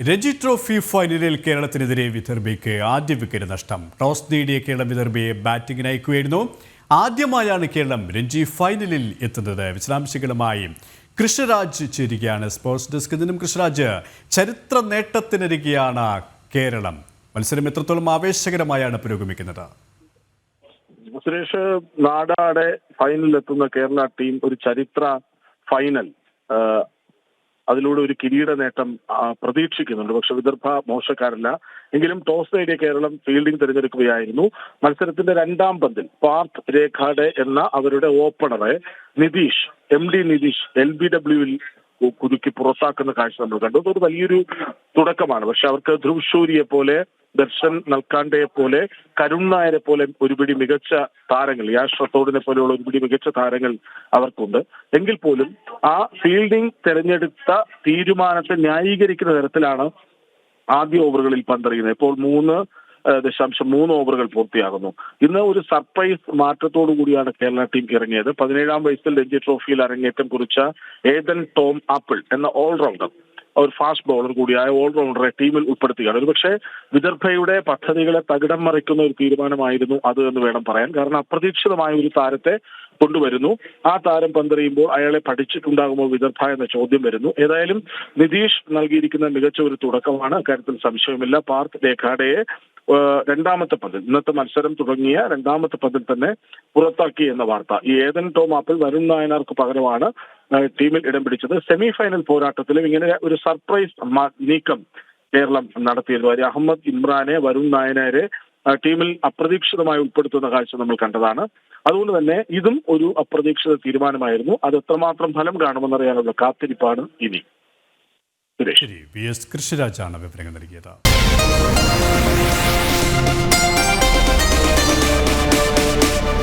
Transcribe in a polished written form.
Ranji trophy ഫൈനലിൽ കേരളത്തിനെതിരെ വിദർഭയ്ക്ക് ആദ്യ wicket നഷ്ടം. ടോസ് നേടിയ കേരളം വിദർഭയെ ബാറ്റിംഗിന് അയക്കുകയായിരുന്നു. ആദ്യമായാണ് കേരളം രഞ്ജി ഫൈനലിൽ എത്തുന്നത്. വിശദാംശങ്ങളുമായി കൃഷ്ണരാജ് ചേരുകയാണ് സ്പോർട്സ് ഡെസ്കിൽ നിന്നും. കൃഷ്ണരാജ്, ചരിത്ര നേട്ടത്തിനരികെയാണ് കേരളം. മത്സരം എത്രത്തോളം ആവേശകരമായാണ് പുരോഗമിക്കുന്നത്? സുരേഷ്, നാടാടെ ഫൈനലിലെത്തുന്ന കേരള ടീം ഒരു ചരിത്ര ഫൈനൽ, അതിലൂടെ ഒരു കിരീട നേട്ടം പ്രതീക്ഷിക്കുന്നുണ്ട്. പക്ഷെ വിദർഭ മോശക്കാരല്ല. എങ്കിലും ടോസ് നേടിയ കേരളം ഫീൽഡിംഗ് തിരഞ്ഞെടുക്കുകയായിരുന്നു. മത്സരത്തിന്റെ രണ്ടാം പന്തിൽ പാർത്ഥ് രേഖാഡെ എന്ന അവരുടെ ഓപ്പണറെ നിതീഷ് LBWയിൽ കുതുക്കി പുറത്താക്കുന്ന കാഴ്ച നമ്മൾ കണ്ടു. അതൊരു വലിയൊരു തുടക്കമാണ്. പക്ഷെ അവർക്ക് ധ്രുവ് ഷൂരിയെ പോലെ, ദർശൻ നൽക്കാണ്ടയെ പോലെ, കരുൺ നായരെ പോലെ ഒരുപിടി മികച്ച താരങ്ങൾ, യാഷ് റത്തോഡിനെ പോലെയുള്ള ഒരുപിടി മികച്ച താരങ്ങൾ അവർക്കുണ്ട്. എങ്കിൽ പോലും ആ ഫീൽഡിംഗ് തെരഞ്ഞെടുത്ത തീരുമാനത്തെ ന്യായീകരിക്കുന്ന തരത്തിലാണ് ആദ്യ ഓവറുകളിൽ പന്തെറിയുന്നത്. ഇപ്പോൾ 3.3 ഓവറുകൾ പൂർത്തിയാകുന്നു. ഇന്ന് ഒരു സർപ്രൈസ് മാറ്റത്തോടു കൂടിയാണ് കേരള ടീം ഇറങ്ങിയത്. 17-ാം വയസ്സിൽ രഞ്ജി ട്രോഫിയിൽ അരങ്ങേറ്റം കുറിച്ച ഏദൻ ടോം ആപ്പിൾ എന്ന ഓൾറൗണ്ടർ, ഒരു ഫാസ്റ്റ് ബോളർ കൂടിയായ ഓൾറൗണ്ടറെ ടീമിൽ ഉൾപ്പെടുത്തുകയാണ്. ഒരുപക്ഷെ വിദർഭയുടെ പദ്ധതികളെ തകിടം മറിക്കുന്ന ഒരു തീരുമാനമായിരുന്നു അത് എന്ന് വേണം പറയാൻ. കാരണം അപ്രതീക്ഷിതമായ ഒരു താരത്തെ കൊണ്ടുവരുന്നു. ആ താരം പന്തെറിയുമ്പോൾ അയാളെ പഠിച്ചിട്ടുണ്ടാകുമ്പോൾ വിദർഭ എന്ന ചോദ്യം വരുന്നു. ഏതായാലും നിതീഷ് നൽകിയിരിക്കുന്ന മികച്ച ഒരു തുടക്കമാണ്, അക്കാര്യത്തിൽ സംശയമില്ല. പാർത്ഥ് രേഖാഡയെ രണ്ടാമത്തെ പന്തിൽ, ഇന്നത്തെ മത്സരം തുടങ്ങിയ രണ്ടാമത്തെ പന്തിൽ തന്നെ പുറത്താക്കി എന്ന വാർത്ത. ഈ ഏദൻ ടോം ആപ്പിൾ വരുൺ നായനാർക്ക് പകരമാണ് ടീമിൽ ഇടം പിടിച്ചത്. സെമി ഫൈനൽ പോരാട്ടത്തിലും ഇങ്ങനെ ഒരു സർപ്രൈസ് നീക്കം കേരളം നടത്തിയിരുന്നു. അഹമ്മദ് ഇമ്രാനെ, വരുൺ നായനാരെ ടീമിൽ അപ്രതീക്ഷിതമായി ഉൾപ്പെടുത്തുന്ന കാഴ്ച നമ്മൾ കണ്ടതാണ്. അതുകൊണ്ട് തന്നെ ഇതും ഒരു അപ്രതീക്ഷിത തീരുമാനമായിരുന്നു. അത് എത്രമാത്രം ഫലം കാണുമെന്നറിയാനുള്ള കാത്തിരിപ്പാണ് ഇനി. ശരി, വി എസ് കൃഷ്ണരാജാണ് വിവരങ്ങൾ നൽകിയത്.